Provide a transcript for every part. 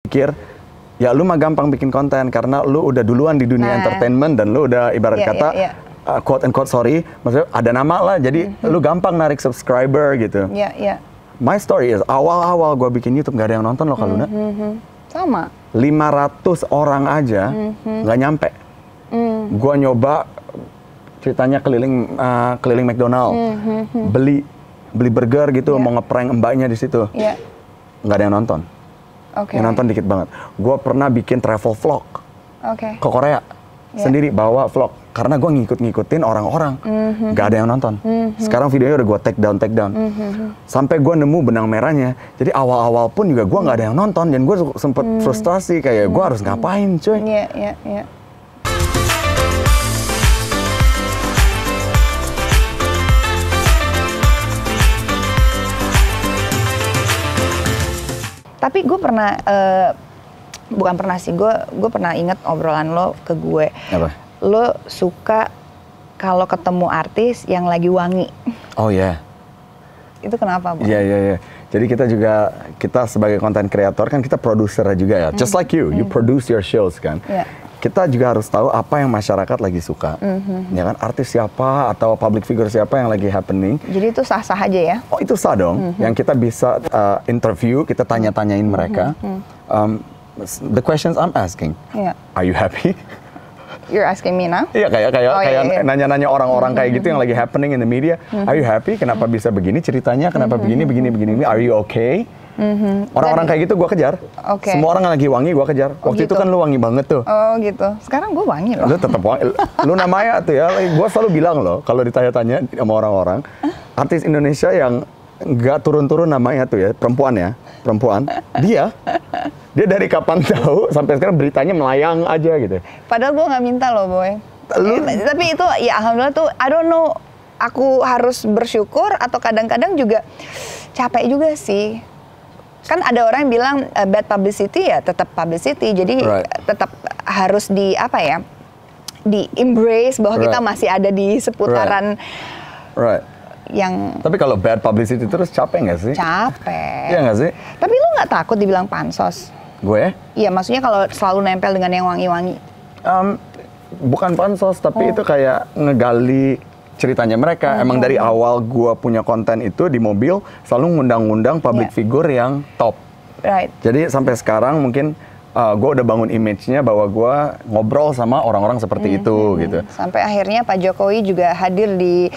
pikir, ya lu mah gampang bikin konten karena lu udah duluan di dunia entertainment dan lu udah ibarat kata quote and quote sorry, maksudnya ada nama lah, jadi lu gampang narik subscriber gitu. My story is awal-awal gue bikin YouTube gak ada yang nonton loh Kak Luna. Sama. 500 orang aja nggak nyampe. Gue nyoba ceritanya keliling McDonald, beli burger gitu, mau ngeprank mbaknya di situ, nggak ada yang nonton. Yang nonton dikit banget. Gue pernah bikin travel vlog ke Korea sendiri, bawa vlog karena gue ngikutin orang-orang, nggak ada yang nonton. Sekarang videonya udah gue take down, sampai gue nemu benang merahnya. Jadi awal-awal pun juga gue nggak ada yang nonton dan gue sempet frustrasi kayak gue harus ngapain, cuy. Tapi gue pernah, bukan pernah sih, gue pernah inget obrolan lo ke gue. Apa? Lo suka kalau ketemu artis yang lagi wangi. Oh ya. Itu kenapa, Bang? Iya. Jadi kita sebagai content creator kan kita produser juga ya. Just like you produce your shows kan. Kita juga harus tahu apa yang masyarakat lagi suka. Ya kan, artis siapa atau public figure siapa yang lagi happening. Jadi itu sah-sah aja ya? Oh itu sah dong. Yang kita bisa interview, kita tanya-tanyain mereka. The questions I'm asking, are you happy? You're asking me now? Iya, kayak nanya-nanya orang-orang kayak gitu yang lagi happening in the media. Are you happy? Kenapa bisa begini ceritanya? Kenapa begini? Are you okay? Orang-orang kayak gitu gue kejar. Semua orang yang lagi wangi gue kejar. Waktu itu kan lu wangi banget tuh. Oh gitu. Sekarang gue wangi loh. Lu tetap wangi. Lu namanya tuh ya. Gue selalu bilang loh kalau ditanya-tanya sama orang-orang, artis Indonesia yang nggak turun-turun namanya tuh ya, perempuan. Dia dari kapan tahu sampai sekarang beritanya melayang aja gitu. Padahal gue nggak minta loh, Boy. Tapi itu ya alhamdulillah tuh, I don't know. Aku harus bersyukur atau kadang-kadang juga capek juga sih. Kan ada orang yang bilang bad publicity ya tetap publicity, jadi tetap harus di embrace bahwa kita masih ada di seputaran yang. Tapi kalau bad publicity terus capek nggak sih? Capek. Iya nggak sih? Tapi lu nggak takut dibilang pansos? Gue? Iya, maksudnya kalau selalu nempel dengan yang wangi-wangi. Bukan pansos, tapi itu kayak ngegali ceritanya mereka. Emang dari awal gue punya konten itu di mobil selalu ngundang-ngundang public figure yang top. Jadi sampai sekarang mungkin gue udah bangun image-nya bahwa gue ngobrol sama orang-orang seperti itu gitu. Sampai akhirnya Pak Jokowi juga hadir di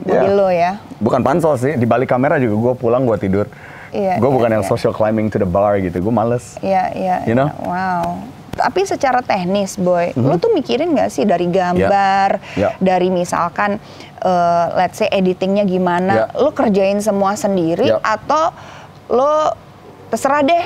mobil lo ya. Bukan pansos sih, di balik kamera juga gue pulang gue tidur. Gue bukan yang social climbing to the bar gitu, gue males. You know? Wow. Tapi secara teknis, Boy, lu tuh mikirin nggak sih dari gambar, dari misalkan, let's say editingnya gimana, lu kerjain semua sendiri atau lu terserah deh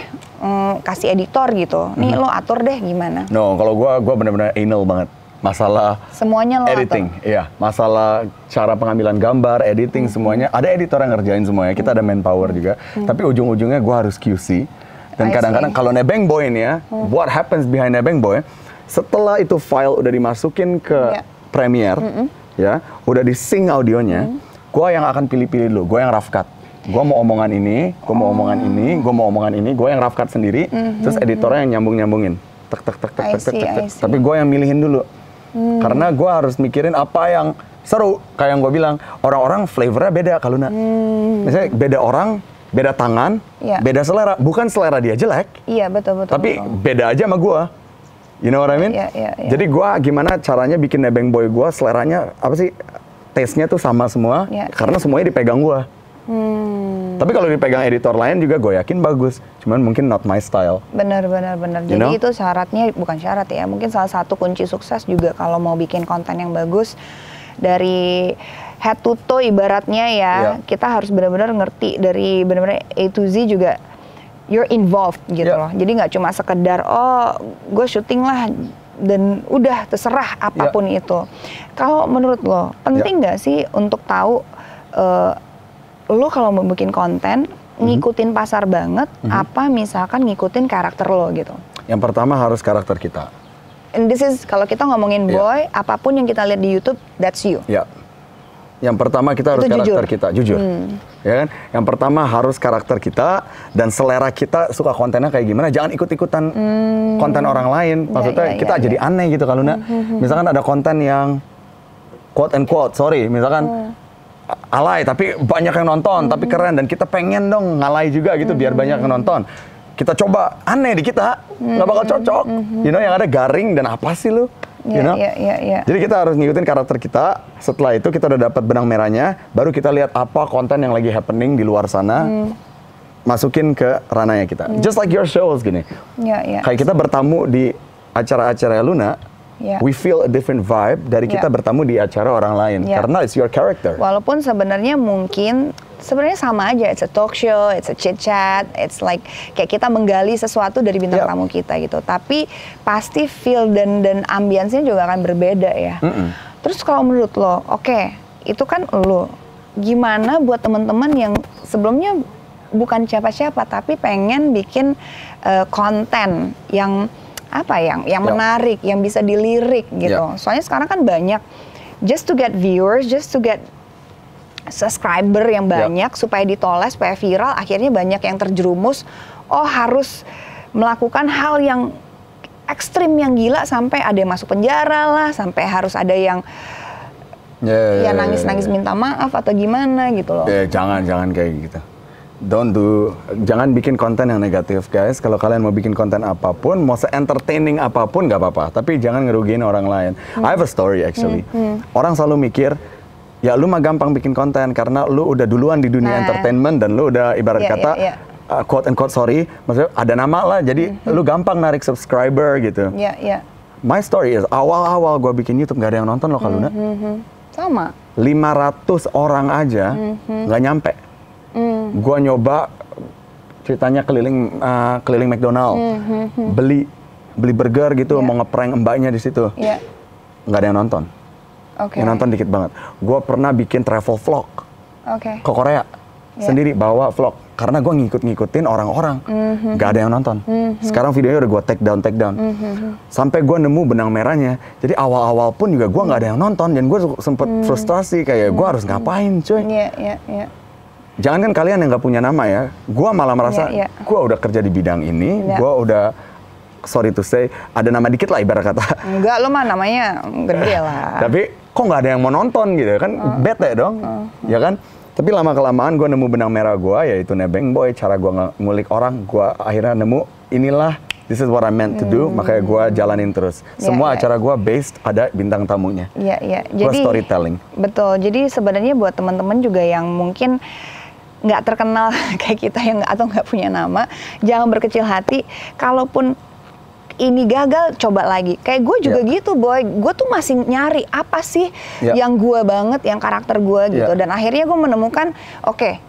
kasih editor gitu, nih lu atur deh gimana? No, kalau gue benar-benar anal banget. Masalah semuanya lo editing, masalah cara pengambilan gambar, editing semuanya, ada editor yang ngerjain semuanya, kita ada manpower juga, tapi ujung-ujungnya gue harus QC. Dan kadang-kadang kalau Nebeng Boy ini ya, what happens behind Nebeng Boy, setelah itu file udah dimasukin ke Premiere, ya, udah di-sync audionya, gue yang akan pilih-pilih dulu, gue yang rough cut. Gue mau omongan ini, gue mau omongan ini, gue mau omongan ini, gue yang rough cut sendiri, terus editornya yang nyambung-nyambungin. Tapi gue yang milihin dulu. Karena gue harus mikirin apa yang seru. Kayak yang gue bilang, orang-orang flavornya beda kalau misalnya beda orang, beda tangan, beda selera. Bukan selera dia jelek. Iya, betul. Tapi beda aja sama gue. You know what I mean? Jadi gue gimana caranya bikin Nebeng Boy gue seleranya, apa sih, taste-nya tuh sama semua. Karena semuanya dipegang gue. Tapi kalau dipegang editor lain juga gue yakin bagus. Cuman mungkin not my style. Benar. Jadi itu syaratnya, bukan syarat ya. Mungkin salah satu kunci sukses juga kalau mau bikin konten yang bagus. Dari head to toe ibaratnya ya, kita harus benar-benar ngerti dari benar-benar A to Z juga, you're involved gitu loh. Jadi nggak cuma sekedar gue syuting lah dan udah terserah apapun itu. Kalau menurut lo penting nggak sih untuk tahu lo kalau mau bikin konten ngikutin pasar banget, apa misalkan ngikutin karakter lo gitu? Yang pertama harus karakter kita. And this is kalau kita ngomongin Boy, apapun yang kita lihat di YouTube, that's you. Yang pertama kita harus Itu karakter jujur. kita, jujur. Ya kan? Yang pertama harus karakter kita dan selera kita suka kontennya kayak gimana. Jangan ikut-ikutan konten orang lain. Maksudnya kita jadi aneh gitu kalau misalkan ada konten yang quote and quote, sorry, misalkan alay tapi banyak yang nonton, tapi keren dan kita pengen dong ngalay juga gitu biar banyak yang nonton. Kita coba aneh di kita, nggak bakal cocok. You know, yang ada garing dan apa sih lu? You know? Jadi kita harus ngikutin karakter kita. Setelah itu kita udah dapat benang merahnya, baru kita lihat apa konten yang lagi happening di luar sana, masukin ke ranahnya kita. Just like your shows gini. Kayak kita bertamu di acara-acara Luna, we feel a different vibe dari kita bertamu di acara orang lain karena it's your character. Walaupun sebenarnya sebenarnya sama aja, it's a talk show, it's a chit chat, it's like kayak kita menggali sesuatu dari bintang tamu kita gitu. Tapi pasti feel dan ambience-nya juga akan berbeda ya. Terus kalau menurut lo, oke, itu kan lo, gimana buat teman-teman yang sebelumnya bukan siapa-siapa tapi pengen bikin konten yang apa yang menarik, yang bisa dilirik gitu. Soalnya sekarang kan banyak just to get viewers, just to get subscriber yang banyak supaya ditoles, supaya viral, akhirnya banyak yang terjerumus, harus melakukan hal yang ekstrim, yang gila, sampai ada yang masuk penjara lah, sampai harus ada yang nangis-nangis minta maaf atau gimana gitu loh. Jangan kayak gitu. Jangan bikin konten yang negatif, guys. Kalau kalian mau bikin konten apapun, mau se-entertaining apapun nggak apa-apa, tapi jangan ngerugiin orang lain. I have a story actually. Orang selalu mikir, ya lu mah gampang bikin konten karena lu udah duluan di dunia entertainment dan lu udah ibarat kata quote and quote sorry, maksudnya ada nama lah, jadi lu gampang narik subscriber gitu. My story is awal-awal gue bikin YouTube nggak ada yang nonton loh kalau Luna. Sama. 500 orang aja nggak nyampe. Gua nyoba ceritanya keliling McDonald, beli burger gitu, mau ngeprank mbaknya di situ, nggak ada yang nonton. Yang nonton dikit banget. Gua pernah bikin travel vlog ke Korea sendiri, bawa vlog karena gua ngikutin orang-orang, nggak ada yang nonton. Sekarang videonya udah gua take down, sampai gua nemu benang merahnya. Jadi awal-awal pun juga gua nggak ada yang nonton dan gua sempet frustrasi kayak gua harus ngapain, cuy. Jangan kan kalian yang nggak punya nama ya, gue malah merasa gue udah kerja di bidang ini, gue udah, sorry to say, ada nama dikit lah ibarat kata. Enggak, lo mah namanya gede lah. Tapi kok nggak ada yang mau nonton gitu kan, bete dong, ya kan? Tapi lama-kelamaan gue nemu benang merah gue, yaitu Nebeng Boy, cara gue ngulik orang, gue akhirnya nemu, inilah, this is what I meant to do, makanya gue jalanin terus. Semua acara gue based ada bintang tamunya. Gue storytelling. Betul, jadi sebenarnya buat teman-teman juga yang mungkin nggak terkenal kayak kita yang atau nggak punya nama, jangan berkecil hati. Kalaupun ini gagal, coba lagi. Kayak gue juga gitu, Boy. Gue tuh masih nyari apa sih yang gue banget, yang karakter gue gitu. Dan akhirnya gue menemukan, oke,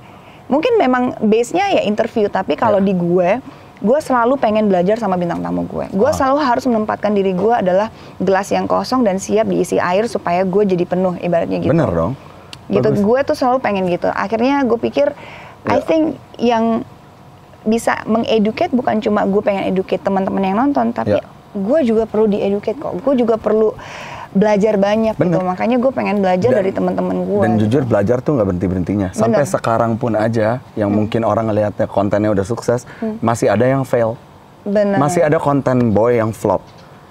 mungkin memang base-nya ya interview, tapi kalau di gue selalu pengen belajar sama bintang tamu gue. Gue selalu harus menempatkan diri gue adalah gelas yang kosong dan siap diisi air supaya gue jadi penuh, ibaratnya gitu. Bener dong. Gitu, gue tuh selalu pengen gitu. Akhirnya gue pikir, I think yang bisa mengeducate bukan cuma gue pengen educate teman-teman yang nonton, tapi gue juga perlu dieducate kok. Gue juga perlu belajar banyak gitu. Makanya gue pengen belajar dari teman-teman gue. Dan jujur belajar tuh nggak berhenti-berhentinya. Sampai sekarang pun aja, yang mungkin orang ngelihatnya kontennya udah sukses, masih ada yang fail. Masih ada konten boy yang flop.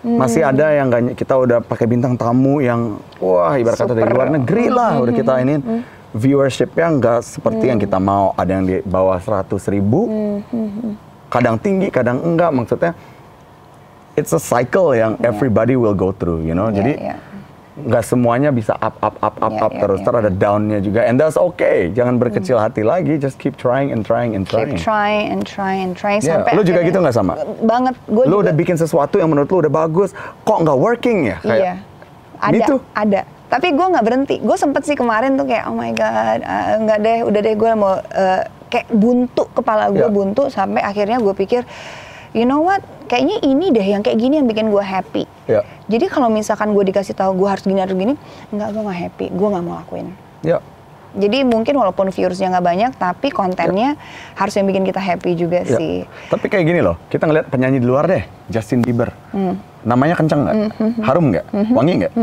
Masih ada yang gak, kita udah pakai bintang tamu yang wah ibarat kata dari luar negeri lah udah kita ini viewershipnya nggak seperti yang kita mau, ada yang di bawah 100.000, kadang tinggi kadang enggak, maksudnya it's a cycle yang everybody will go through, you know. Jadi nggak semuanya bisa up terus, ada downnya juga, and that's okay. Jangan berkecil hati lagi, just keep trying and trying and trying. Keep trying and trying sampai lu juga gitu nggak sama? Banget. Lu juga udah bikin sesuatu yang menurut lu udah bagus, kok nggak working ya? Kayak, ada. Tapi gue nggak berhenti. Gue sempet sih kemarin tuh kayak oh my god, nggak deh, udah deh gue mau kayak buntu, kepala gue buntu, sampai akhirnya gue pikir, you know what, kayaknya ini deh yang kayak gini yang bikin gue happy. Jadi kalau misalkan gue dikasih tahu gue harus gini harus gini, enggak, gue nggak happy, gue nggak mau lakuin. Jadi mungkin walaupun viewersnya nggak banyak, tapi kontennya harus yang bikin kita happy juga sih. Tapi kayak gini loh, kita ngeliat penyanyi di luar deh, Justin Bieber, namanya kenceng nggak, harum nggak, wangi nggak?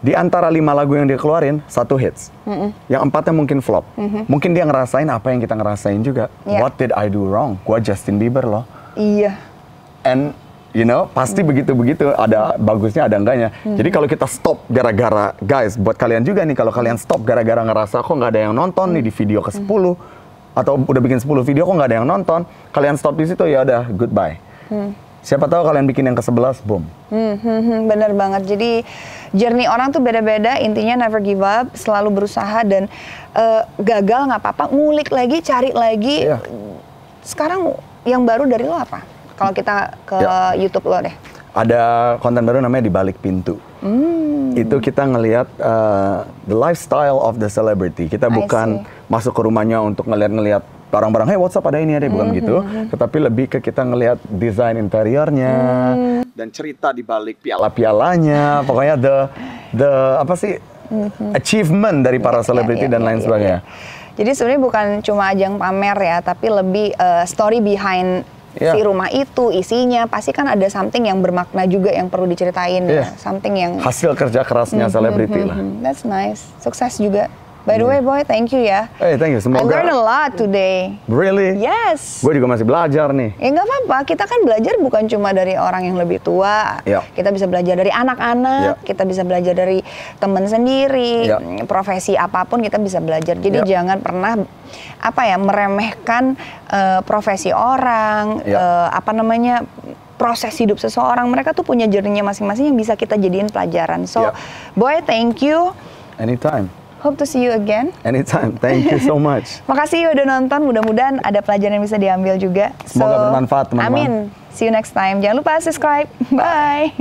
Di antara 5 lagu yang dia keluarin, 1 hits. Yang 4-nya mungkin flop. Mungkin dia ngerasain apa yang kita ngerasain juga. What did I do wrong? Gua Justin Bieber loh. Iya. And you know, pasti begitu-begitu, ada bagusnya, ada enggaknya. Jadi kalau kita stop gara-gara, guys, buat kalian juga nih, kalau kalian stop gara-gara ngerasa kok nggak ada yang nonton nih di video ke-10, atau udah bikin 10 video kok nggak ada yang nonton, kalian stop di situ, ya udah, goodbye. Siapa tahu kalian bikin yang ke-11, boom. Bener banget. Jadi journey orang tuh beda-beda. Intinya never give up, selalu berusaha, dan gagal nggak apa-apa, ngulik lagi, cari lagi. Sekarang yang baru dari lo apa? Kalau kita ke YouTube lo deh. Ada konten baru namanya Di Balik Pintu. Itu kita ngelihat the lifestyle of the celebrity. Kita bukan masuk ke rumahnya untuk ngelihat barang-barang, hey what's up, ada ini, ada bukan gitu. Tetapi lebih ke kita ngelihat desain interiornya dan cerita di balik piala-pialanya. Pokoknya the apa sih achievement dari para selebriti dan lain sebagainya. Jadi sebenarnya bukan cuma ajang pamer ya, tapi lebih story behind si rumah itu, isinya pasti kan ada something yang bermakna juga yang perlu diceritain, something yang hasil kerja kerasnya selebriti lah. That's nice, sukses juga. By the way, Boy, thank you ya. Hey, thank you. Semoga. I learned a lot today. Really? Yes. Gue juga masih belajar nih. Ya nggak apa-apa. Kita kan belajar bukan cuma dari orang yang lebih tua. Kita bisa belajar dari anak-anak. Kita bisa belajar dari teman sendiri. Profesi apapun kita bisa belajar. Jadi jangan pernah meremehkan profesi orang. Proses hidup seseorang. Mereka tuh punya journey-nya masing-masing yang bisa kita jadiin pelajaran. So, Boy, thank you. Anytime. Hope to see you again. Anytime. Thank you so much. Makasih udah nonton. Mudah-mudahan ada pelajaran yang bisa diambil juga. Semoga bermanfaat, teman-teman. Amin. See you next time. Jangan lupa subscribe. Bye.